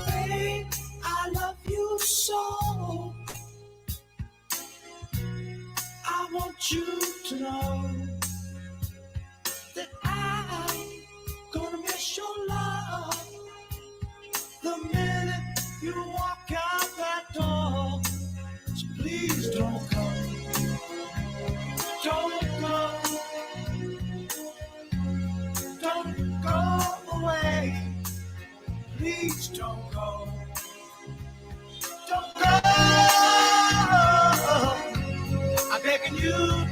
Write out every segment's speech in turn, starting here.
Babe, I love you so. I want you to know that I'm gonna miss your love the minute you walk out that door. So please don't go. Don't go. Don't go away. Please don't go. Don't go. I'm begging you.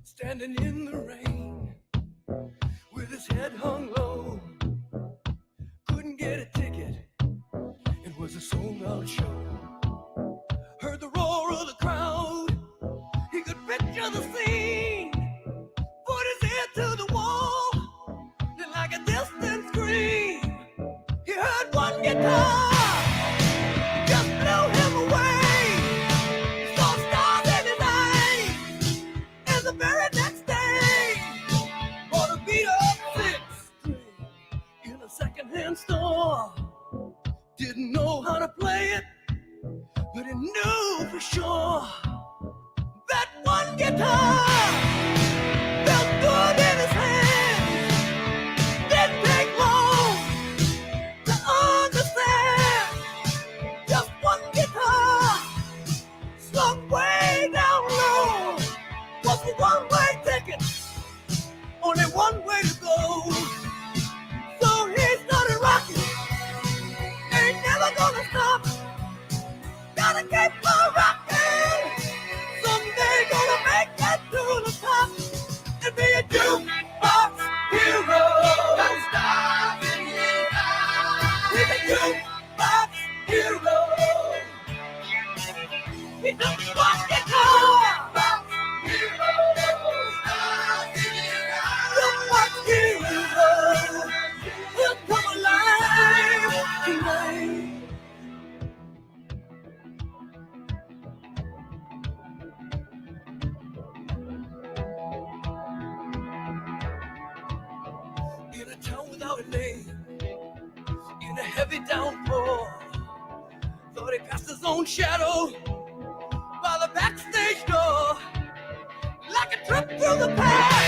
Standing in the rain with his head hung low, couldn't get a ticket. It was a sold-out show. Heard the roar of the crowd. He could picture the scene. Put his ear to the wall. Then like a distant scream, he heard one guitar. It just blew him away. Saw stars in his eyes. And the very next day, bought a beat-up six-string in a second-hand store. Didn't know how to play it, but he knew for sure that one guitar felt good in his hands. Didn't take long to understand. Just one guitar slung way down low was a one-way ticket, only one way to go. So he started rocking. Ain't never gonna stop. Gotta keep on rocking. Someday gonna make it to the top and be a jukebox hero. Don't stop in his eyes. He's a jukebox hero. He took one guitar. Hero. Stop in his eyes. Jukebox hero. He'll come alive tonight. In a town without a name, in a heavy downpour, thought he passed his own shadow by the backstage door, like a trip through the past.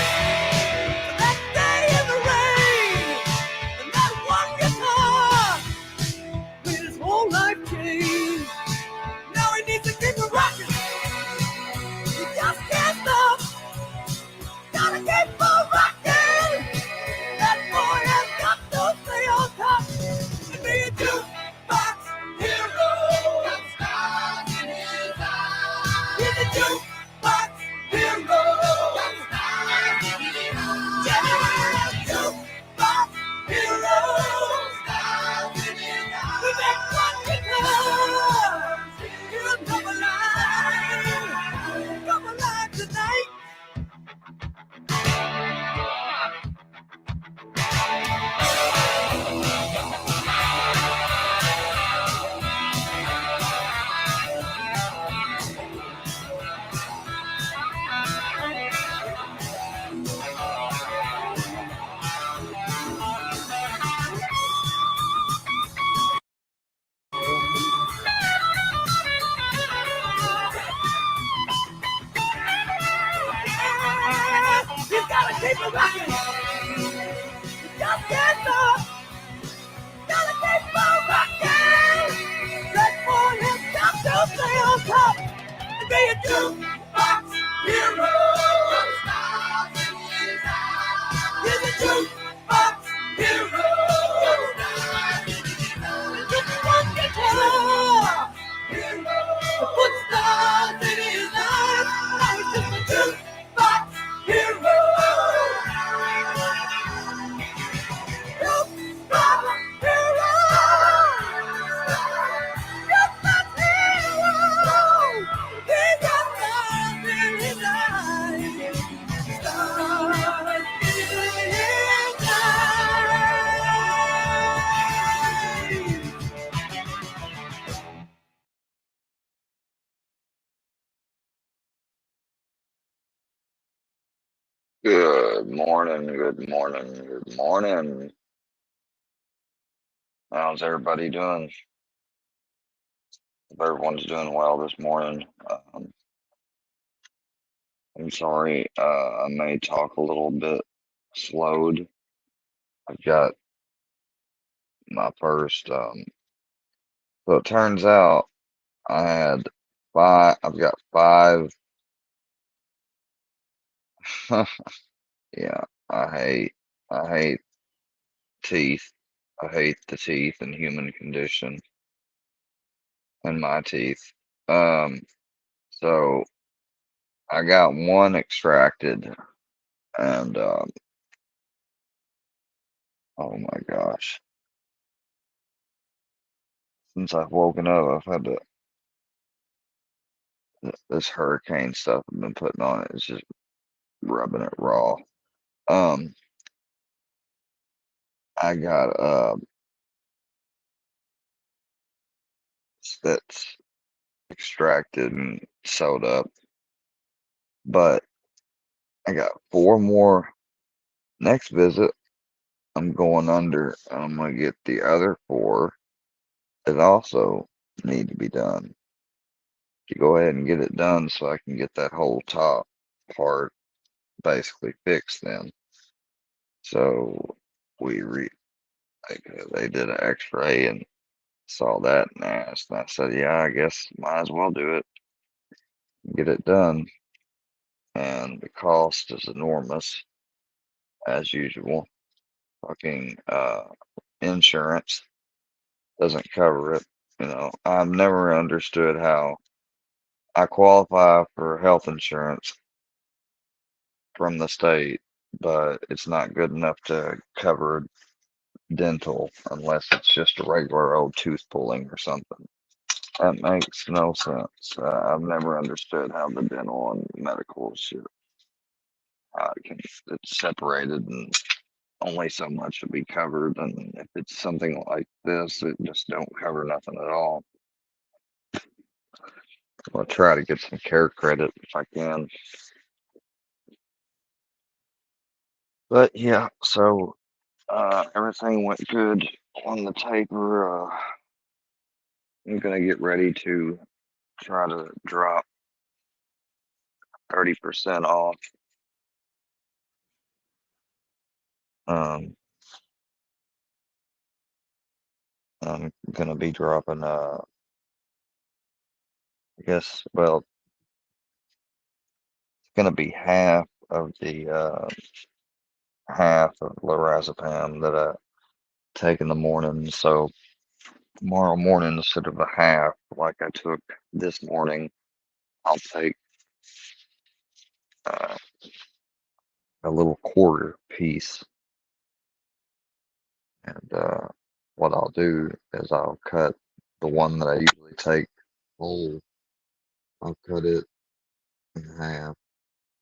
That day in the rain, and that one guitar made his whole life change. Now he needs to keep it rocking. He just can't stop. Gotta keep on rocking. That boy has got to stay on top and be a jukebox hero. Got stars in his eyes. He's a jukebox hero. Got stars in his eyes. Yeah, jukebox hero. Stars in his eyes. With that one guitar, he'll come alive tonight. You gotta keep it rocking. You just can't stop. Gotta keep on rocking. That boy has got to stay on top and be a jukebox hero. He's a jukebox hero. Just one guitar to put stars in his eyes. Now he's just a jukebox hero. Jukebox hero. Jukebox hero. He's a Good morning, good morning, good morning. How's everybody doing? Hope everyone's doing well this morning. I'm sorry, I may talk a little bit slowed. I've got my first, so it turns out I had I've got five, yeah, I hate, I hate teeth. I hate the teeth and human condition and my teeth. Um, so I got one extracted and oh my gosh. Since I've woken up, I've had this hurricane stuff I've been putting on it. It's just rubbing it raw. Um, I got spits extracted and sewed up, but I got four more next visit. I'm going under, and I'm gonna get the other four that also need to be done. To go ahead and get it done so I can get that whole top part basically fixed then. So we re like they did an X-ray and saw that and asked, and I said, yeah, I guess might as well do it, get it done. And the cost is enormous, as usual. Fucking insurance doesn't cover it. I've never understood how I qualify for health insurance from the state, but it's not good enough to cover dental unless it's just a regular old tooth pulling or something. That makes no sense. I've never understood how the dental and medical shit it's separated and only so much to be covered. And if it's something like this, it just don't cover nothing at all. I'll try to get some care credit if I can. But yeah, so everything went good on the taper. I'm gonna get ready to try to drop 30% off. Um, I'm gonna be dropping I guess well it's gonna be half of lorazepam that I take in the morning. So tomorrow morning, instead of a half like I took this morning, I'll take uh, a little quarter piece. And what I'll do is I'll cut the one that I usually take whole. I'll cut it in half,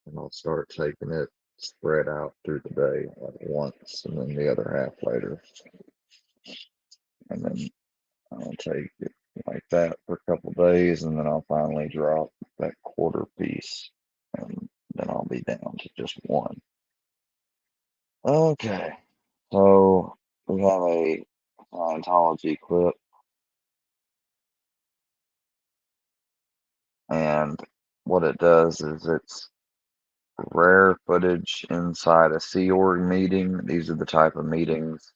and I'll start taking it spread out through the day like once, and then the other half later. And then I'll take it like that for a couple days, and then I'll finally drop that quarter piece, and then I'll be down to just one. Okay, so we have a Scientology clip, and what it does is it's rare footage inside a Sea Org meeting. These are the type of meetings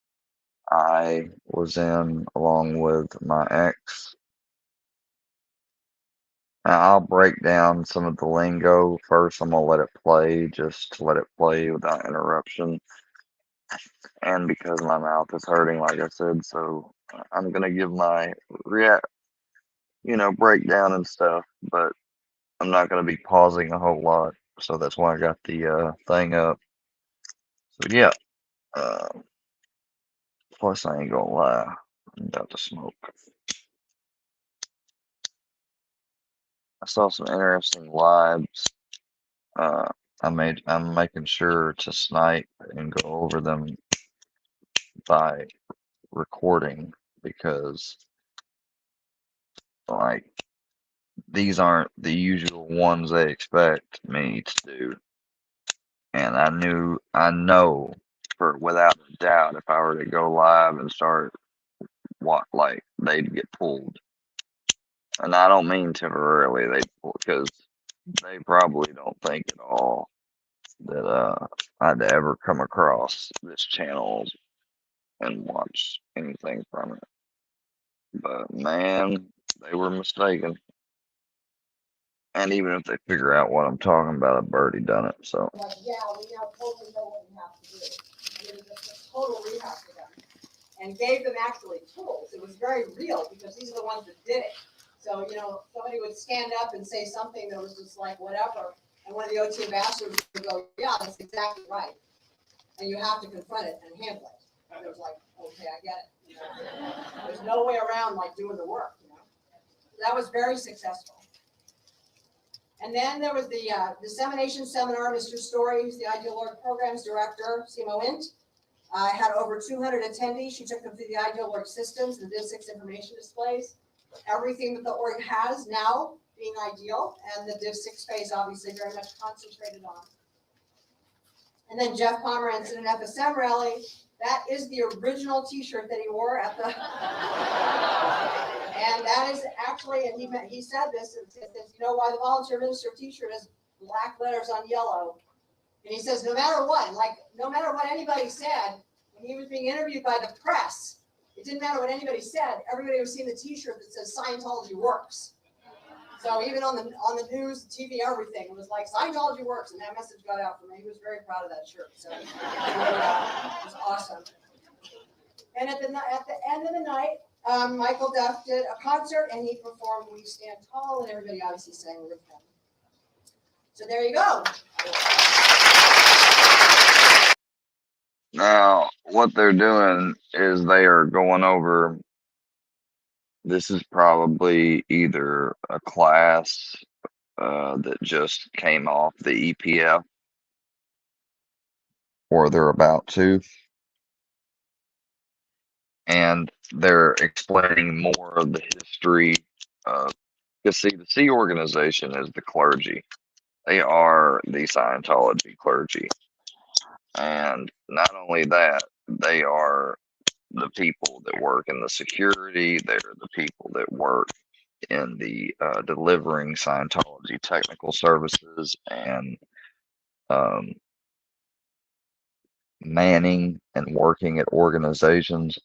I was in along with my ex. Now, I'll break down some of the lingo first. I'm gonna let it play, just to let it play without interruption. And because my mouth is hurting, like I said, so I'm gonna give my react, breakdown and stuff, but I'm not gonna be pausing a whole lot. So that's why I got the thing up. So yeah, uh, plus I ain't gonna lie, I'm about to smoke. I saw some interesting lives. Uh, I'm making sure to snipe and go over them by recording because like these aren't the usual ones they expect me to do. and I know for without a doubt, if I were to go live and start what like they'd get pulled, and I don't mean temporarily they'd pull because they probably don't think at all that I'd ever come across this channel and watch anything from it. But man, they were mistaken. And even if they figure out what I'm talking about, I've already done it. So Like, yeah, we now totally know what we have to do. And it was a total rehab for them. And gave them actually tools. It was very real because these are the ones that did it. So, somebody would stand up and say something that was just like whatever. And one of the OT ambassadors would go, yeah, that's exactly right. And you have to confront it and handle it. And it was like, okay, I get it. There's no way around like doing the work. That was very successful. And then there was the dissemination seminar. Mr. Story, who's the Ideal Org Programs Director, CMO Int, had over 200 attendees. She took them through the Ideal Org systems, the Div 6 information displays, everything that the org has now being ideal, and the Div 6 space obviously very much concentrated on. And then Jeff Pomeranz in an FSM rally. That is the original T-shirt that he wore at the. And that is actually, and he said this, why the volunteer minister T-shirt has black letters on yellow. And he says, no matter what anybody said, when he was being interviewed by the press, it didn't matter what anybody said. Everybody was seeing the T-shirt that says Scientology works. So even on the news, TV, everything, it was like Scientology works, and that message got out from him. He was very proud of that shirt. So it was awesome. And at the end of the night, Michael Duff did a concert, and he performed "We Stand Tall," and everybody obviously sang with him. So there you go. now what they're doing is they are going over. This is probably either a class that just came off the EPF, or they're about to, and they're explaining more of the history of. Because see, the C organization is the clergy. They are the Scientology clergy, and not only that, they are the people that work in the security. They're the people that work in the delivering Scientology technical services and um, manning and working at organizations.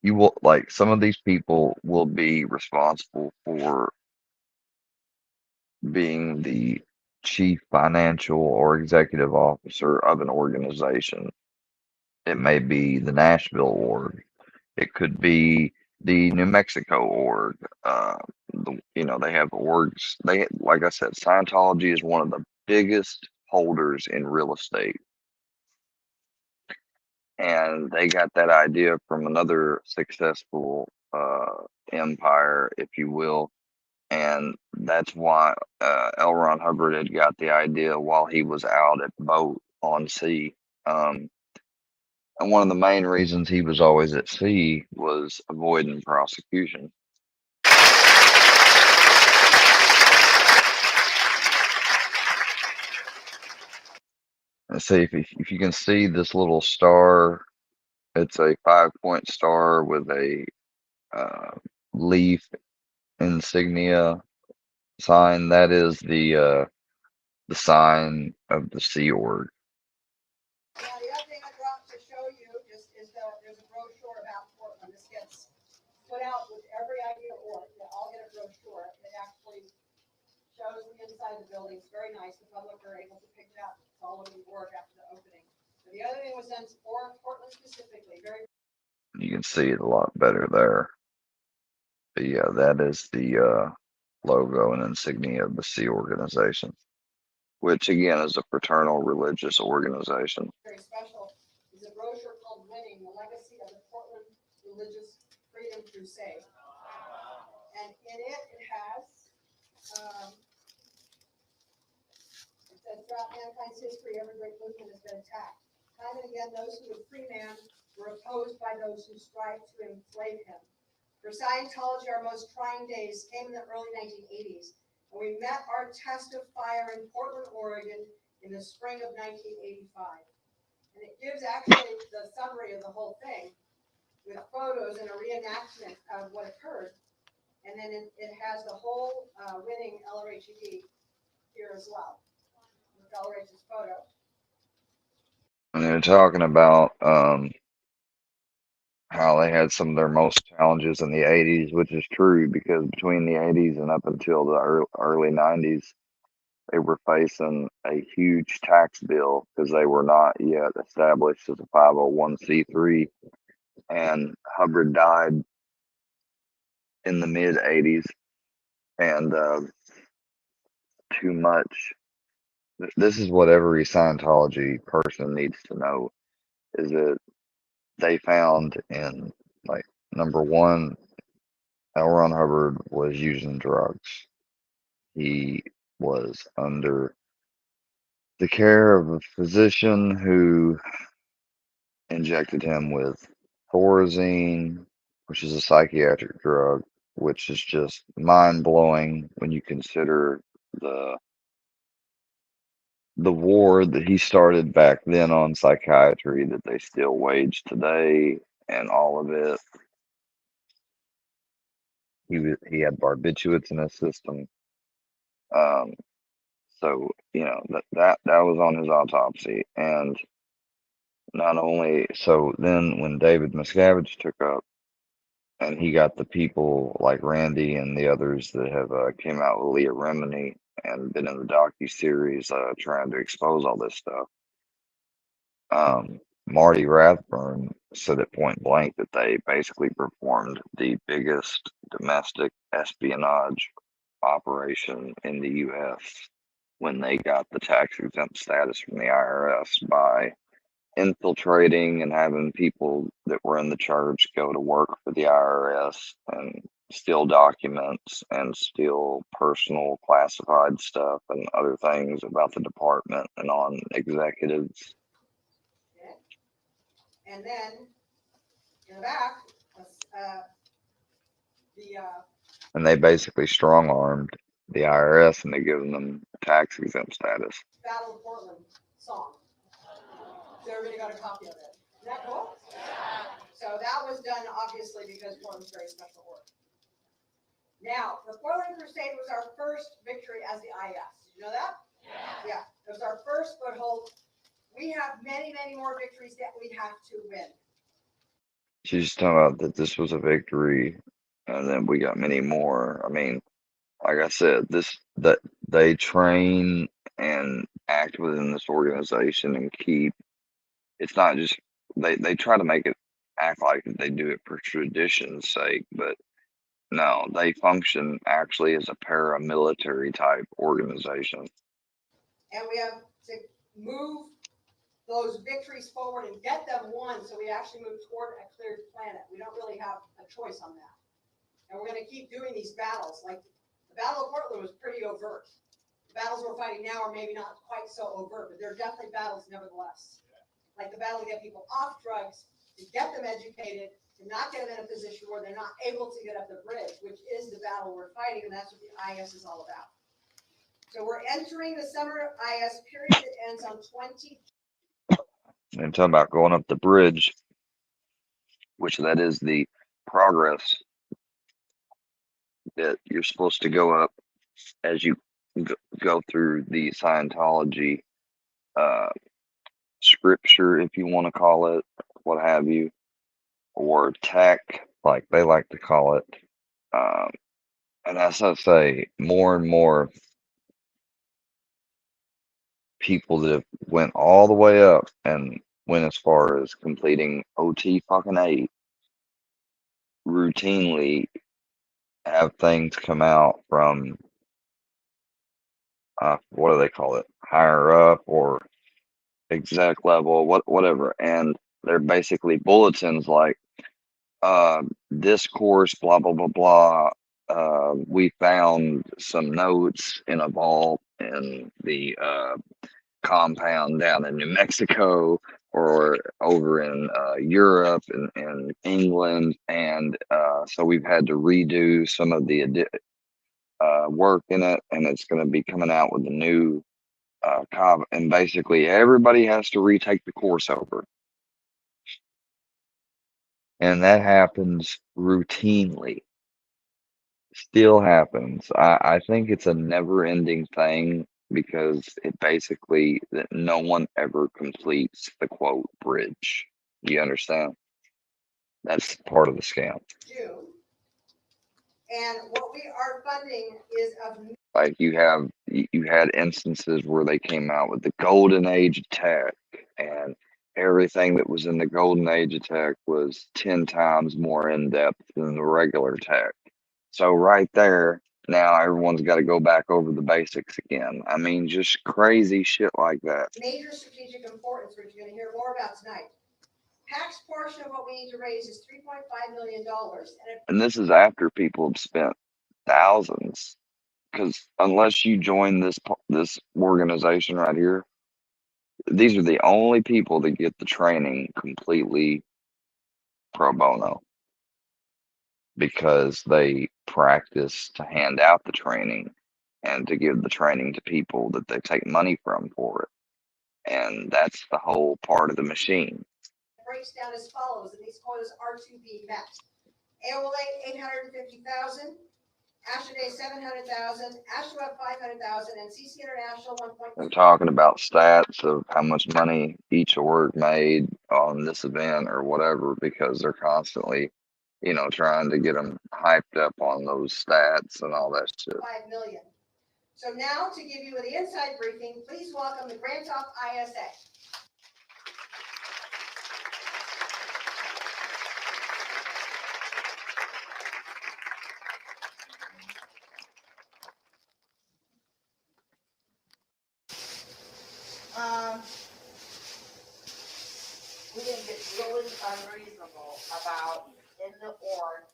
You will like some of these people will be responsible for being the chief financial or executive officer of an organization. It may be the Nashville org. It could be the New Mexico org. They have orgs. They, like I said, Scientology is one of the biggest holders in real estate, and they got that idea from another successful empire, if you will, and that's why L. Ron Hubbard had got the idea while he was out at boat on sea. And one of the main reasons he was always at sea was avoiding prosecution. And see if you can see this little star, it's a 5-point star with a leaf insignia sign. That is the sign of the Sea Org. Now, the other thing I brought to show you is there's a brochure about Portland. This gets put out with every idea org. They all get a brochure. It actually shows the inside of the building. It's very nice. The public are able to pick it up. It's all over the org after the opening. But the other thing was done for Portland specifically. You can see it a lot better there. But yeah, that is the logo and insignia of the Sea Organization, which again is a fraternal religious organization. Very special is a brochure called "Winning: The Legacy of the Portland Religious Freedom Crusade," and in it has it says throughout mankind's history, every great movement has been attacked. Time and again, those who would free man were opposed by those who strived to enslave him. For Scientology, our most trying days came in the early 1980s, and we met our test of fire in Portland, Oregon, in the spring of 1985. And it gives actually the summary of the whole thing with photos and a reenactment of what occurred. And then it has the whole winning LRHED here as well, with LRH's photo. And they're talking about how they had some of their most challenges in the 80s, which is true because between the 80s and up until the early 90s, they were facing a huge tax bill because they were not yet established as a 501c3. And Hubbard died in the mid 80s, and too much. This is what every Scientology person needs to know is that they found in, like, number one, L. Ron Hubbard was using drugs. He was under the care of a physician who injected him with Thorazine, which is a psychiatric drug, which is just mind blowing when you consider the the war that he started back then on psychiatry that they still wage today and all of it. He had barbiturates in his system. Um, so that was on his autopsy, and not only so, then when David Miscavige took up, and he got the people like Randy and the others that have came out with Leah Remini and been in the docu-series trying to expose all this stuff. Marty Rathburn said at point blank that they basically performed the biggest domestic espionage operation in the U.S. when they got the tax exempt status from the IRS by infiltrating and having people that were in the church go to work for the IRS and steal documents and steal personal classified stuff and other things about the department and on executives. Okay. And then in the back, the And they basically strong armed the IRS and they given them tax exempt status. Battle of Portland song. So everybody got a copy of it. Isn't that cool? So that was done obviously because Portland's very special work. Now, the Portland Crusade was our first victory as the IS. Did you know that? Yeah. It was our first foothold. We have many, many more victories that we have to win. She's talking about that this was a victory, and then we got many more. I mean, like I said, that they train and act within this organization and keep. It's not just they try to make it act like they do it for tradition's sake, but no, they function actually as a paramilitary type organization. And we have to move those victories forward and get them won so we actually move toward a cleared planet. We don't really have a choice on that. And we're going to keep doing these battles. Like the Battle of Portland was pretty overt. The battles we're fighting now are maybe not quite so overt, but they're definitely battles nevertheless. Like the battle to get people off drugs, to get them educated, to not get them in a position where they're not able to get up the bridge, which is the battle we're fighting, and that's what the IS is all about. So we're entering the summer IS period that ends on 20. And talking about going up the bridge, which that is the progress that you're supposed to go up as you go through the Scientology uh, scripture, if you want to call it, what have you, or tech, like they like to call it. Um, and as I say, more and more people that have went all the way up and went as far as completing OT fucking 8 routinely have things come out from what do they call it, higher up or exec level, whatever, and they're basically bulletins like this course, blah blah blah blah. We found some notes in a vault in the compound down in New Mexico or over in Europe and England, and so we've had to redo some of the work in it, and it's going to be coming out with a new and basically everybody has to retake the course over, and that happens routinely. Still happens. I think it's a never-ending thing because it basically that no one ever completes the quote bridge. You understand? That's part of the scam. June. And what we are funding is of Like you had instances where they came out with the golden age of tech, and everything that was in the golden age of tech was 10 times more in depth than the regular tech. So right there, now everyone's got to go back over the basics again. I mean, just crazy shit like that. major strategic importance, which you're going to hear more about tonight. PAC's portion of what we need to raise is $3.5 million. And this is after people have spent thousands, because unless you join this organization right here, these are the only people that get the training completely pro bono, because they practice to hand out the training and to give the training to people that they take money from for it. And that's the whole part of the machine. It breaks down as follows, and these quotas are to be met. AOLA 850,000, Asher Day 700,000, Asher Web 500,000, and CC International 1.2. They're talking about stats of how much money each org made on this event or whatever, because they're constantly, trying to get them hyped up on those stats and all that shit. 5 million. So now to give you the inside briefing, please welcome the Grantoff ISA. We didn't get really unreasonable about in the org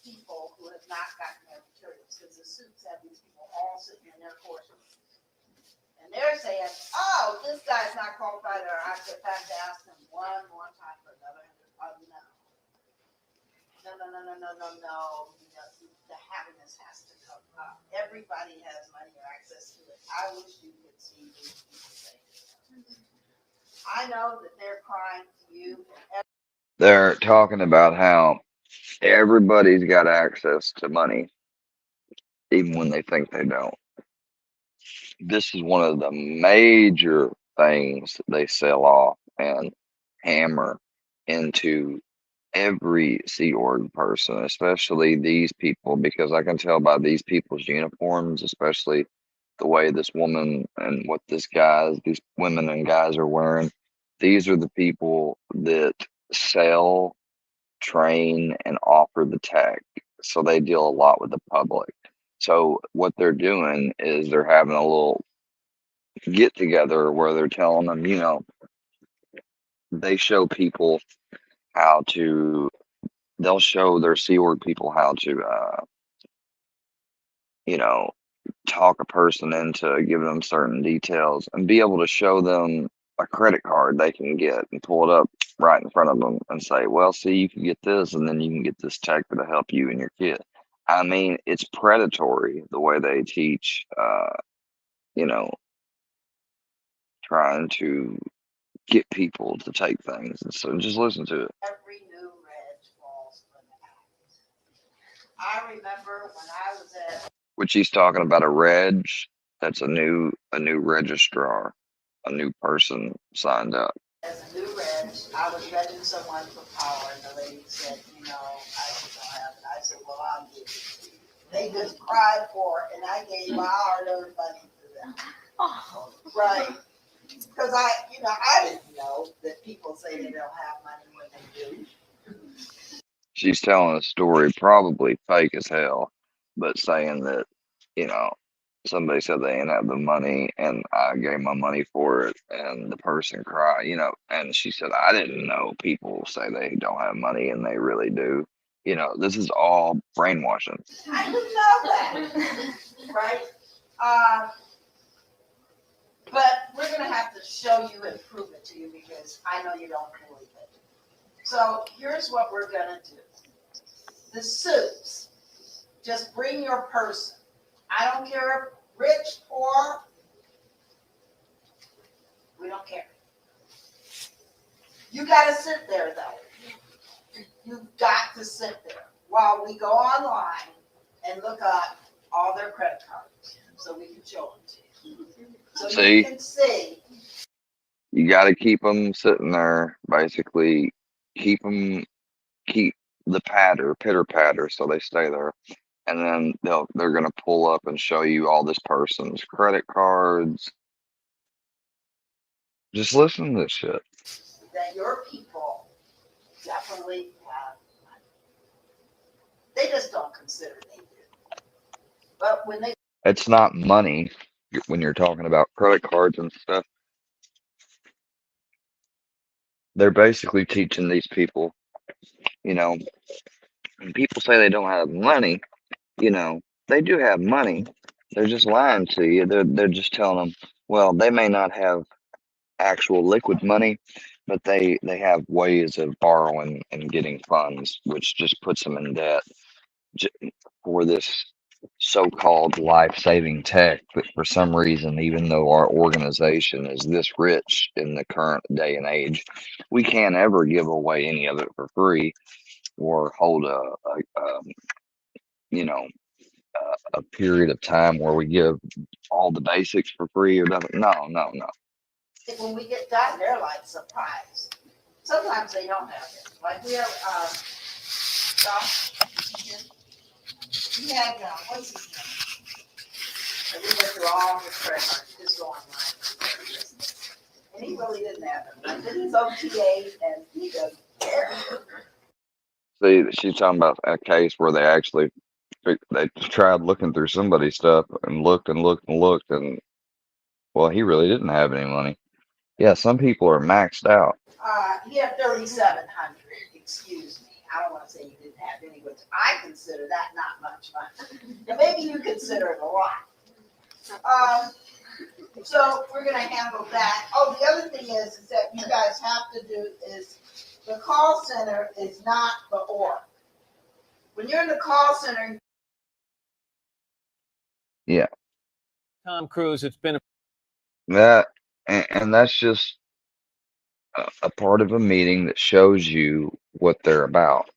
people who have not gotten their materials, because the suits have these people all sitting in their courses. And they're saying, oh, this guy's not qualified, or I have to ask him one more time for another $100. No. The happiness has to come up. Everybody has money or access to it. I wish you could see these people say this. I know that they're crying to you. They're talking about how everybody's got access to money, even when they think they don't. This is one of the major things they sell off and hammer into every Sea Org person, especially these people, because I can tell by these people's uniforms, especially the way this woman and what these women and guys are wearing. These are the people that sell, train, and offer the tech. So they deal a lot with the public. So what they're doing is they're having a little get together where they're telling them, they show people how to, they'll show their Sea Org people how to, talk a person into giving them certain details and be able to show them a credit card they can get and pull it up right in front of them and say, well, see, you can get this and then you can get this tech that'll help you and your kid. I mean, it's predatory the way they teach, trying to get people to take things. And so just listen to it. Every new reg falls for the act. I remember when I was at, Which he's talking about a reg. That's a new registrar, a new person signed up. as a new reg, I was regging someone for power, and the lady said, I just don't have it. I said, well, I'll give it to you. They just cried for it, and I gave my hard-earned money to them. Oh. Right. Because I didn't know that people say they don't have money when they do. She's telling a story, probably fake as hell, but saying that, somebody said they didn't have the money and I gave my money for it, and the person cried, and she said, I didn't know people say they don't have money and they really do. This is all brainwashing. I didn't know that. Right? But we're going to have to show you and prove it to you, because I know you don't believe it. So here's what we're going to do. The suits, just bring your person. I don't care if rich, poor, don't care. You gotta sit there though. You've got to sit there while we go online and look up all their credit cards so we can show them to you. So See? you can see. You got to keep them sitting there, basically. Keep the pitter patter, so they stay there, and then they're gonna pull up and show you all this person's credit cards. Just listen to this shit. That your people definitely have money. They just don't consider they do. But when they It's not money when you're talking about credit cards and stuff. They're basically teaching these people, when people say they don't have money, they do have money. They're just lying to you. They're just telling them, well, they may not have actual liquid money, but they have ways of borrowing and getting funds, which just puts them in debt for this so-called life-saving tech. But for some reason, even though our organization is this rich in the current day and age, we can't ever give away any of it for free or hold a period of time where we give all the basics for free or nothing. No. when we get done, they're like surprised. Sometimes they don't have it. Like we have Josh, he had what's his name? And we went through all his credit cards, just go online. And he really didn't have them. I did his OTA and he doesn't care. See, she's talking about a case where they tried looking through somebody's stuff and looked and looked and looked, and well, he really didn't have any money. Yeah, some people are maxed out. He had 3,700. Excuse me. I don't want to say he didn't have any, which I consider that not much money. And maybe you consider it a lot. So we're going to handle that. Oh, the other thing is that you guys have to do is the call center is not the org. When you're in the call center, Yeah, Tom Cruise, it's been and that's just a part of a meeting that shows you what they're about.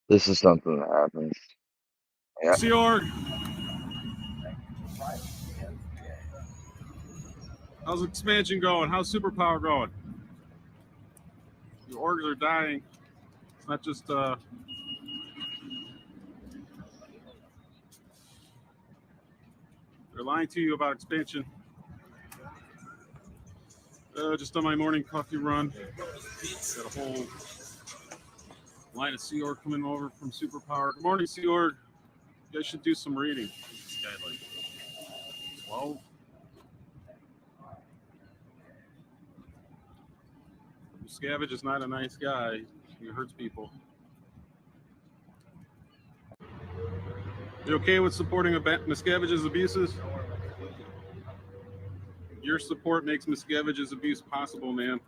This is something that happens. Yeah. Sea Org. How's expansion going? How's superpower going? The orgs are dying. It's not just they're lying to you about expansion. Just on my morning coffee run. Got a whole line of Sea Org coming over from superpower. Good morning, Sea Org. You guys should do some reading. This guy like 12. Miscavige is not a nice guy. He hurts people. You okay with supporting Miscavige's abuses? Your support makes Miscavige's abuse possible, man.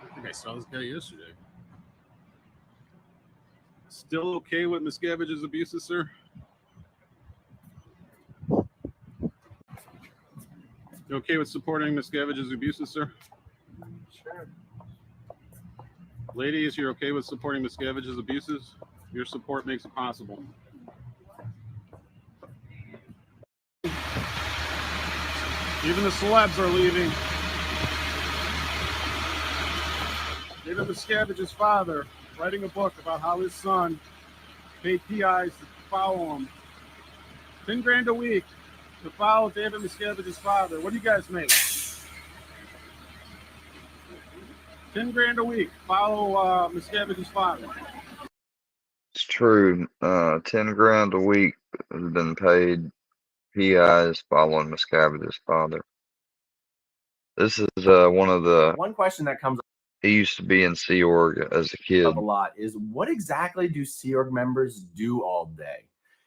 I think I saw this guy yesterday. Still okay with Miscavige's abuses, sir? You okay with supporting Miscavige's abuses, sir? Sure. Ladies, you're okay with supporting Miscavige's abuses? Your support makes it possible. Even the celebs are leaving. Even Miscavige's father writing a book about how his son paid PIs to follow him $10,000 a week to follow David Miscavige's father. What do you guys make? 10 grand a week. Follow Miscavige's father. It's true. 10 grand a week has been paid PIs following Miscavige's father. This is one of the. One question that comes He used to be in Sea Org as a kid. up a lot is, what exactly do Sea Org members do all day?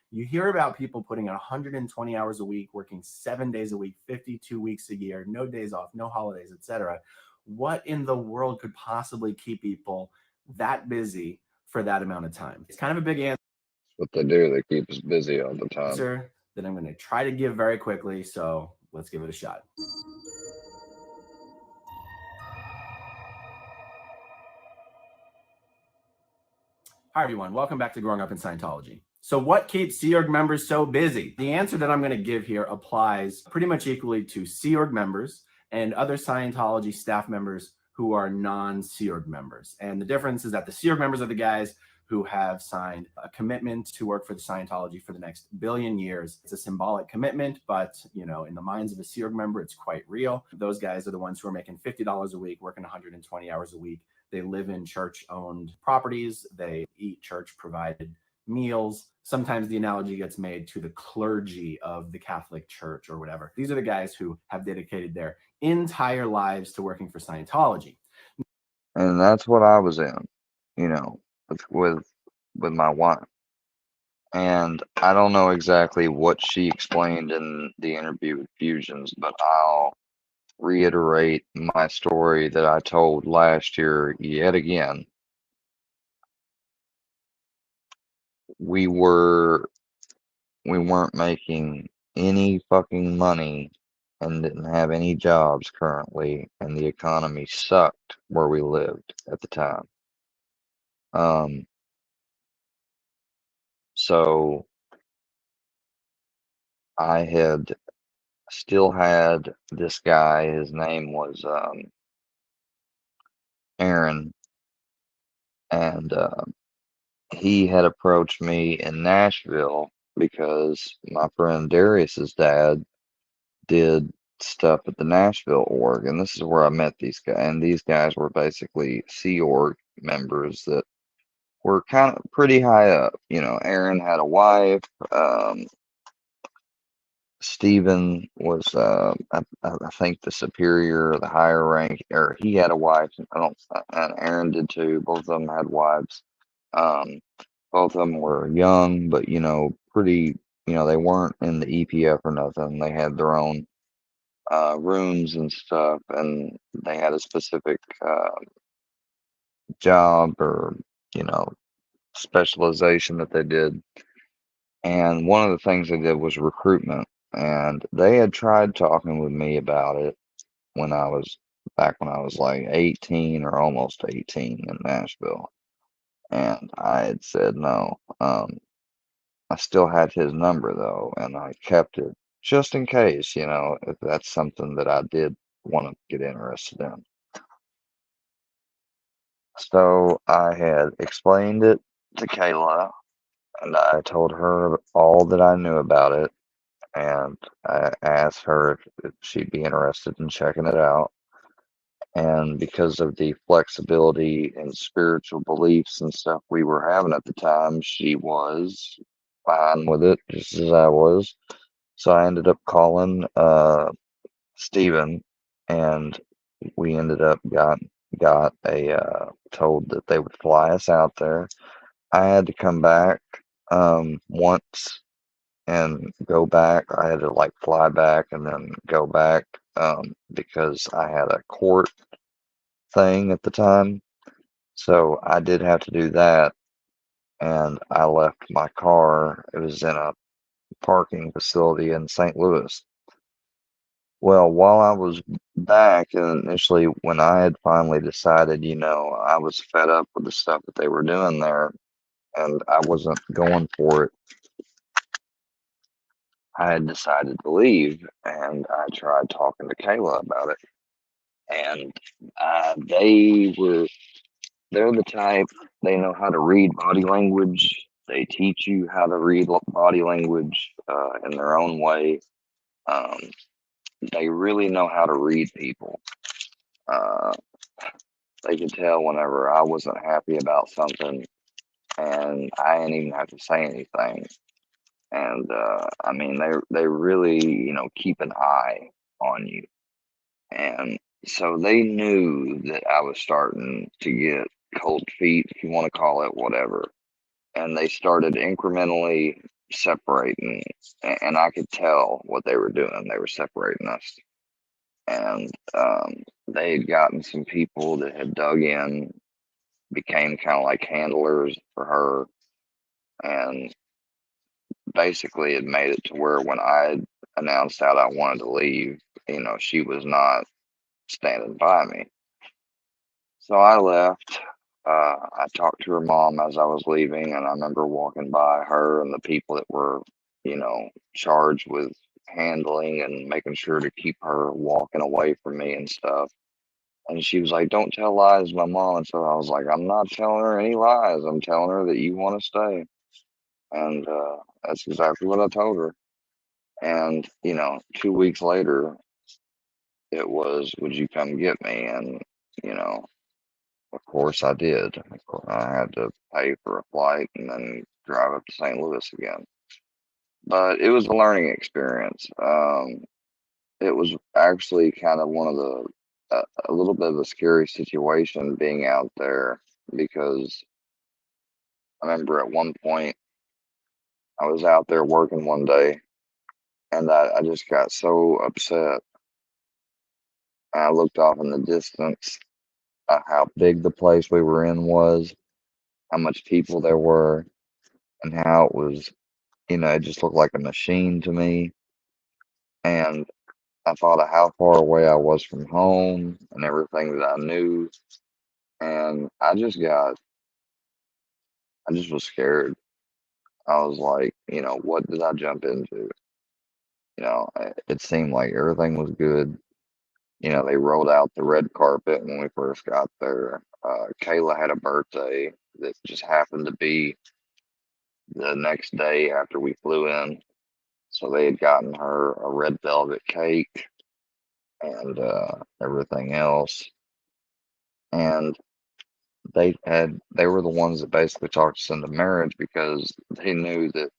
You hear about people putting in 120 hours a week, working 7 days a week, 52 weeks a year, no days off, no holidays, etc. What in the world could possibly keep people that busy for that amount of time? It's kind of a big What they do, they keep us busy all the time. answer that I'm going to try to give very quickly, so let's give it a shot. Hi, everyone. Welcome back to Growing Up in Scientology. So what keeps Sea Org members so busy? The answer that I'm going to give here applies pretty much equally to Sea Org members and other Scientology staff members who are non-Sea Org members. And the difference is that the Sea Org members are the guys who have signed a commitment to work for the Scientology for the next billion years. It's a symbolic commitment, but in the minds of a Sea Org member, it's quite real. Those guys are the ones who are making $50 a week, working 120 hours a week. They live in church-owned properties. They eat church-provided meals. Sometimes the analogy gets made to the clergy of the Catholic Church or whatever. These are the guys who have dedicated their entire lives to working for Scientology. And that's what I was in, with my wife. And I don't know exactly what she explained in the interview with Fusions, but I'll reiterate my story that I told last year yet again. We weren't making any fucking money and didn't have any jobs currently, and the economy sucked where we lived at the time. So I still had this guy. His name was Aaron, and he had approached me in Nashville because my friend Darius's dad did stuff at the Nashville org, and this is where I met these guys. And these guys were basically Sea Org members that were kind of pretty high up. Aaron had a wife. Stephen was, I think, the superior, the higher rank, or he had a wife. And Aaron did too. Both of them had wives. Both of them were young, but pretty. They weren't in the EPF or nothing. They had their own rooms and stuff, and they had a specific job or specialization that they did. And one of the things they did was recruitment, and they had tried talking with me about it when I was like 18 or almost 18 in Nashville, and I had said no. I still had his number though, and I kept it just in case, if that's something that I did want to get interested in. So I had explained it to Kayla, and I told her all that I knew about it, and I asked her if she'd be interested in checking it out. And because of the flexibility and spiritual beliefs and stuff we were having at the time, she was fine with it, just as I was. So I ended up calling Stephen, and we ended up got told that they would fly us out there. I had to come back once and go back. I had to fly back and then go back because I had a court thing at the time. So I did have to do that, and I left my car. It was in a parking facility in St. Louis. Well, while I was back, and initially when I had finally decided, I was fed up with the stuff that they were doing there, and I wasn't going for it, I had decided to leave, and I tried talking to Kayla about it. And they're the type, they know how to read body language, They teach you how to read body language in their own way. Um, they really know how to read people. Uh, they could tell whenever I wasn't happy about something, and I didn't even have to say anything. And I mean, they really, keep an eye on you. And so they knew that I was starting to get cold feet, if you want to call it whatever. And they started incrementally separating, and I could tell what they were doing. They were separating us. And they had gotten some people that had dug in, became kind of like handlers for her, and basically it made it to where when I announced that I wanted to leave, she was not standing by me. So I left. I talked to her mom as I was leaving, and I remember walking by her and the people that were, charged with handling and making sure to keep her walking away from me and stuff. And she was like, "Don't tell lies, my mom." And so I was like, "I'm not telling her any lies. I'm telling her that you want to stay." And that's exactly what I told her. And, 2 weeks later, it was, "Would you come get me?" And, you know, of course I did. Of course, I had to pay for a flight and then drive up to St. Louis again. But it was a learning experience. It was actually kind of one of a little bit of a scary situation being out there, because I remember at one point I was out there working one day, and I just got so upset. I looked off in the distance how big the place we were in was, how much people there were, and how it was, it just looked like a machine to me. And I thought of how far away I was from home and everything that I knew. And I just was scared. I was like, what did I jump into? It seemed like everything was good. They rolled out the red carpet when we first got there. Kayla had a birthday that just happened to be the next day after we flew in. So they had gotten her a red velvet cake and everything else. And they were the ones that basically talked us into marriage, because they knew that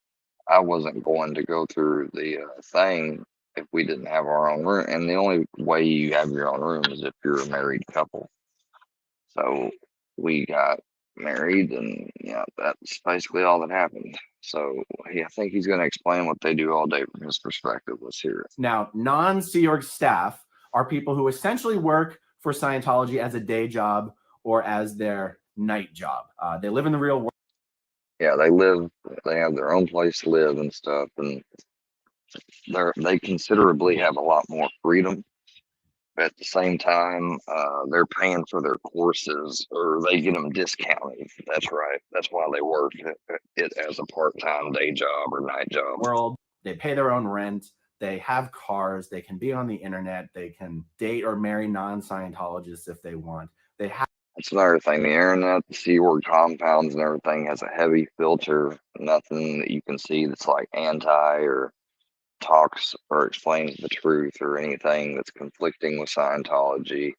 I wasn't going to go through the thing if we didn't have our own room. And the only way you have your own room is if you're a married couple. So we got married, and that's basically all that happened. So I think he's going to explain what they do all day from his perspective. Let's hear it. Now, non-Sea Org staff are people who essentially work for Scientology as a day job or as their night job. They live in the real world. Yeah, they have their own place to live and stuff, and they considerably have a lot more freedom. But at the same time, they're paying for their courses, or they get them discounted. That's right. That's why they work it as a part-time day job or night job. World. They pay their own rent. They have cars. They can be on the internet. They can date or marry non-Scientologists if they want. They have. That's another thing. The internet, the Sea Org compounds and everything has a heavy filter. Nothing that you can see that's like anti or talks or explains the truth or anything that's conflicting with Scientology.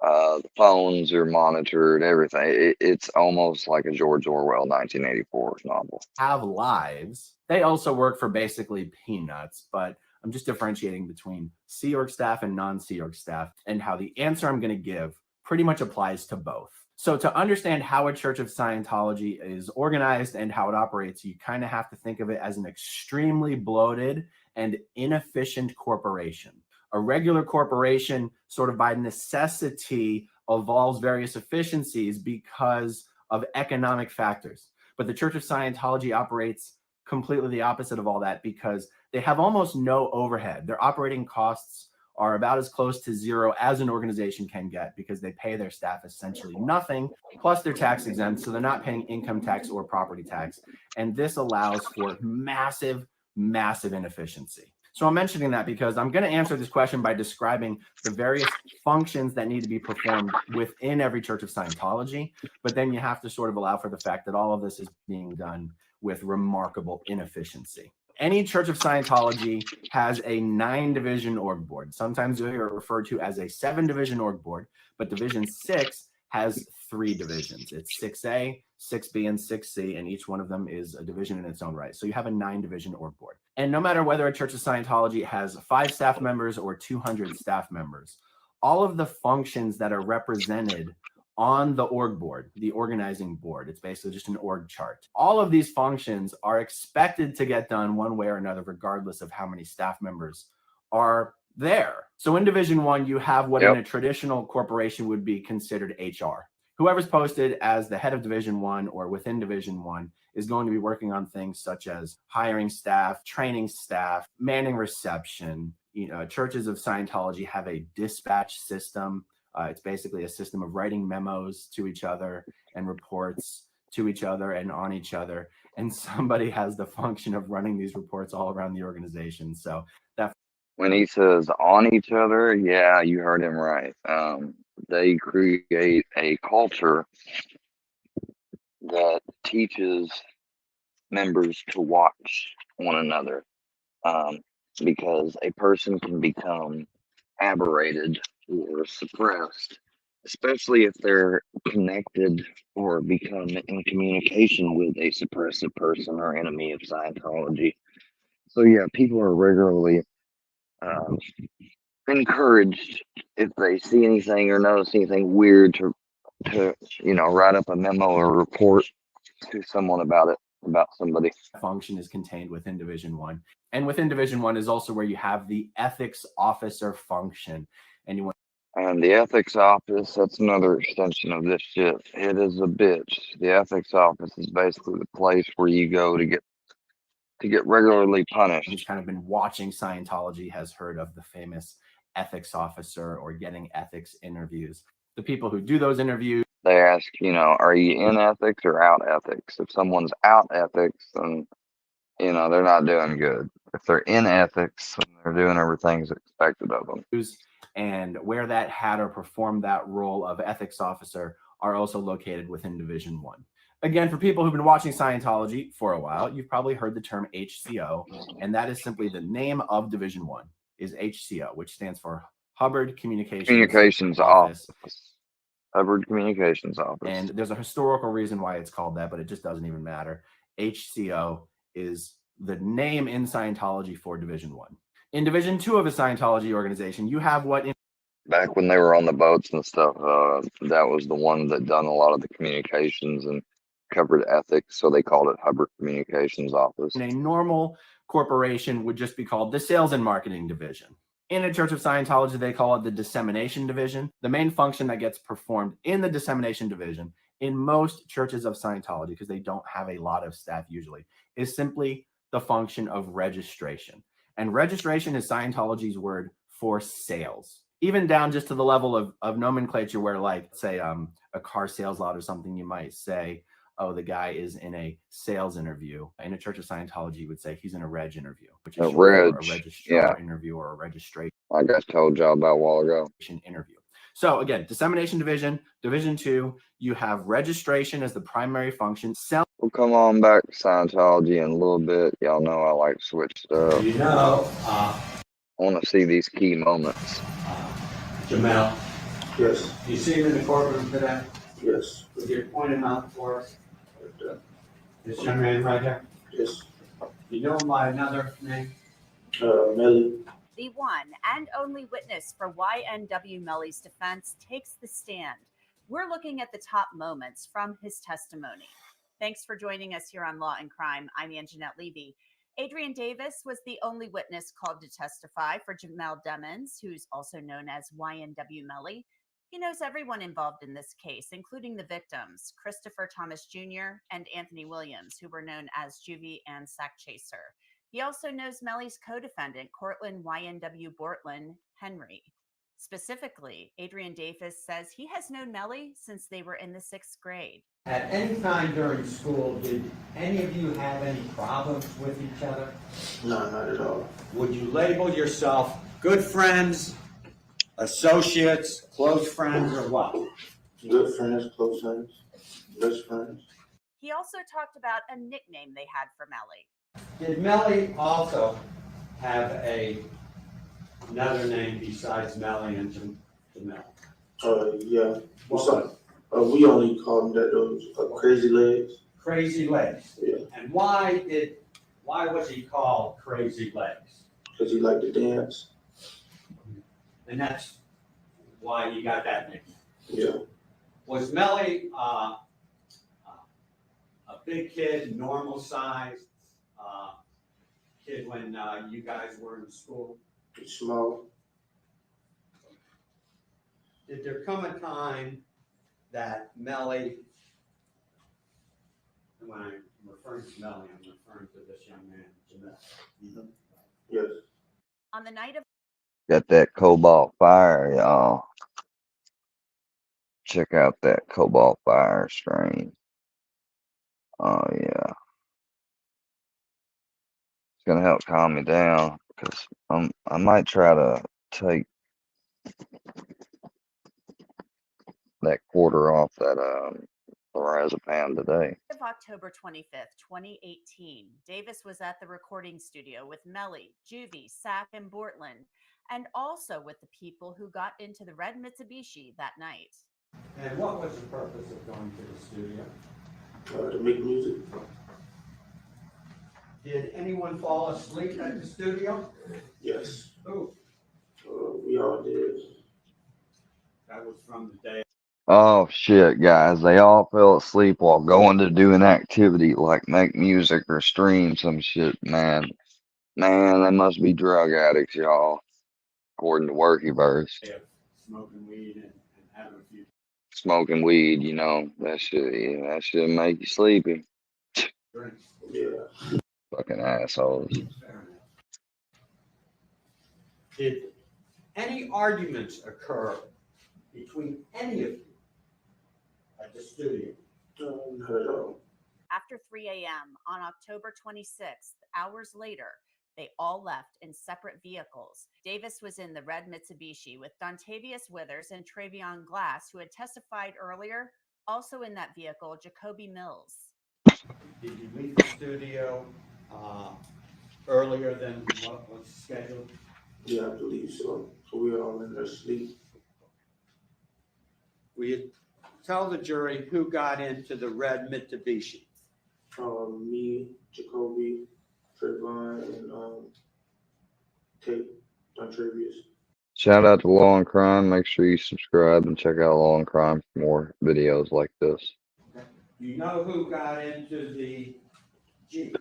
The phones are monitored, everything. It's almost like a George Orwell 1984 novel. Have lives. They also work for basically peanuts, but I'm just differentiating between Sea Org staff and non-Sea Org staff, and how the answer I'm going to give pretty much applies to both. So to understand how a Church of Scientology is organized and how it operates, you kind of have to think of it as an extremely bloated and inefficient corporation. A regular corporation, sort of by necessity, evolves various efficiencies because of economic factors. But the Church of Scientology operates completely the opposite of all that, because they have almost no overhead. Their operating costs are about as close to zero as an organization can get, because they pay their staff essentially nothing, plus they're tax exempt, so they're not paying income tax or property tax. And this allows for massive inefficiency. So I'm mentioning that because I'm going to answer this question by describing the various functions that need to be performed within every Church of Scientology. But then you have to sort of allow for the fact that all of this is being done with remarkable inefficiency. Any Church of Scientology has a 9-division org board. Sometimes they are referred to as a 7-division org board, but Division 6 has 3 divisions. It's 6A, 6B, and 6C, and each one of them is a division in its own right. So you have a 9-division org board. And no matter whether a Church of Scientology has 5 staff members or 200 staff members, all of the functions that are represented on the org board, the organizing board, it's basically just an org chart. All of these functions are expected to get done one way or another, regardless of how many staff members are there. So in Division 1, you have what in a traditional corporation would be considered HR. Whoever's posted as the head of Division 1 or within Division 1 is going to be working on things such as hiring staff, training staff, manning reception. You know, churches of Scientology have a dispatch system. It's basically a system of writing memos to each other and reports to each other and on each other. And somebody has the function of running these reports all around the organization. So that When he says on each other, yeah, you heard him right. They create a culture that teaches members to watch one another, because a person can become aberrated or suppressed, especially if they're connected or become in communication with a suppressive person or enemy of Scientology. So yeah, people are regularly encouraged, if they see anything or notice anything weird, to write up a memo or report to someone about it, about somebody. function is contained within Division 1. And within Division 1 is also where you have the ethics officer function. And the ethics office, that's another extension of this shit. It is a bitch. The ethics office is basically the place where you go to get regularly punished. Who's kind of been watching Scientology has heard of the famous ethics officer or getting ethics interviews. The people who do those interviews, they ask, are you in ethics or out ethics? If someone's out ethics, then, they're not doing good. If they're in ethics, then they're doing everything that's expected of them. And wear that hat or perform that role of ethics officer are also located within Division 1. Again, for people who've been watching Scientology for a while, you've probably heard the term HCO, and that is simply the name of Division 1 is HCO, which stands for Hubbard Communications Office. Hubbard Communications Office. And there's a historical reason why it's called that, but it just doesn't even matter. HCO is the name in Scientology for Division 1. In Division 2 of a Scientology organization, you have what back when they were on the boats and stuff, that was the one that done a lot of the communications and covered ethics, so they called it Hubbard Communications Office. In a normal corporation would just be called the Sales and Marketing Division. In a Church of Scientology, they call it the Dissemination Division. The main function that gets performed in the Dissemination Division in most churches of Scientology, because they don't have a lot of staff usually, is simply the function of registration. And registration is Scientology's word for sales. Even down just to the level of nomenclature where, like, say, a car sales lot or something, you might say, oh, the guy is in a sales interview. In a Church of Scientology, you would say he's in a reg interview, which is short for a registrar interview or a registration. Like I told y'all about a while ago. Interview. So again, Dissemination Division, Division 2, you have registration as the primary function. We'll come on back to Scientology in a little bit. Y'all know I like to switch stuff. I want to see these key moments. Jamel. Yes. You see him in the courtroom today? Yes. Would you point him out for us? This young man right here? Yes. You know him by another name? Melly. The one and only witness for YNW Melly's defense takes the stand. We're looking at the top moments from his testimony. Thanks for joining us here on Law and Crime. I'm Anjanette Levy. Adrian Davis was the only witness called to testify for Jamel Demons, who's also known as YNW Melly. He knows everyone involved in this case, including the victims, Christopher Thomas Jr. and Anthony Williams, who were known as Juvie and Sack Chaser. He also knows Melly's co-defendant, Cortland YNW Bortland Henry. Specifically, Adrian Davis says he has known Melly since they were in the 6th grade. At any time during school, did any of you have any problems with each other? No, not at all. Would you label yourself good friends, associates, close friends, or what? Good friends, close friends, best friends. He also talked about a nickname they had for Melly. Did Melly also have another name besides Melly and Jamel? Yeah. What was it? We only call them that, those crazy legs. Crazy Legs. Yeah. And why was he called Crazy Legs? Because he liked to dance. And that's why he got that nickname. Yeah. Was Melly a big kid, normal sized kid when you guys were in school? He's small. Did there come a time that Melly, and when I'm referring to Melly, I'm referring to this young man, Jamel. Yes. On the night of Got that cobalt fire, y'all. Check out that cobalt fire strain. Oh yeah, it's gonna help calm me down because I might try to take that quarter off that lorazepam today. of October 25th, 2018, Davis was at the recording studio with Melly, Juvie, Sack, and Bortland, and also with the people who got into the red Mitsubishi that night. And what was the purpose of going to the studio? To make music. Did anyone fall asleep at the studio? Yes. Who? We all did. That was from the day. Oh shit, guys! They all fell asleep while going to do an activity like make music or stream some shit. Man, they must be drug addicts, y'all. According to Workyverse, Of smoking weed and having a few smoking weed, you know that shit make you sleepy. drinks. Yeah. Fucking assholes. Fair enough. Did any arguments occur between any of you at the studio? Not at all. After 3 a.m. on October 26th, hours later, they all left in separate vehicles. Davis was in the red Mitsubishi with Dontavius Withers and Travion Glass, who had testified earlier. Also in that vehicle, Jacoby Mills. Did you leave the studio earlier than what was scheduled? Yeah, I believe so. So we were all in their sleep. Will you tell the jury who got into the red Mitsubishi? Me, Jacoby, Trayvon, and Tate, Dontravius. Shout out to Law and Crime. Make sure you subscribe and check out Law and Crime for more videos like this. You know who got into the Jeep?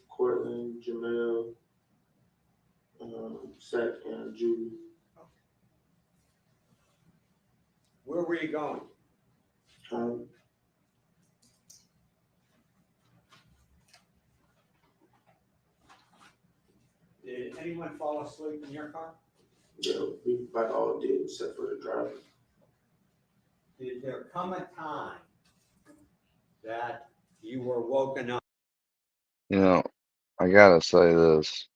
Cortland, Jamel, Sack, and Julie. Where were you going? Home. Did anyone fall asleep in your car? Yeah, we about all did except for the driver. Did there come a time that you were woken up? You know, I gotta say this.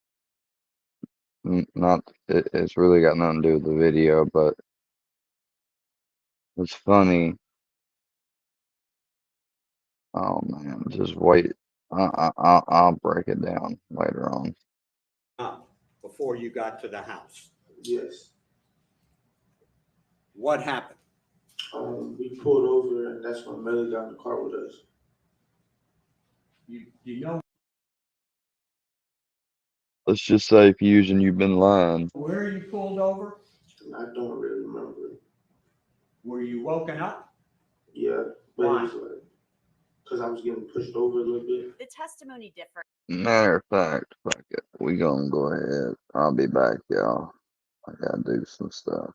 It's really got nothing to do with the video, but it's funny. Oh man, just wait. I'll break it down later on. Up before you got to the house. Yes. What happened? We pulled over, and that's when Melly got in the car with us. You know Let's just say, Fusion, you've been lying. where you pulled over? And I don't really remember. Were you woken up? Yeah, but Why? it's like, because I was getting pushed over a little bit. The testimony differed. Matter of fact, fuck it. We gonna go ahead. I'll be back, y'all. I gotta do some stuff.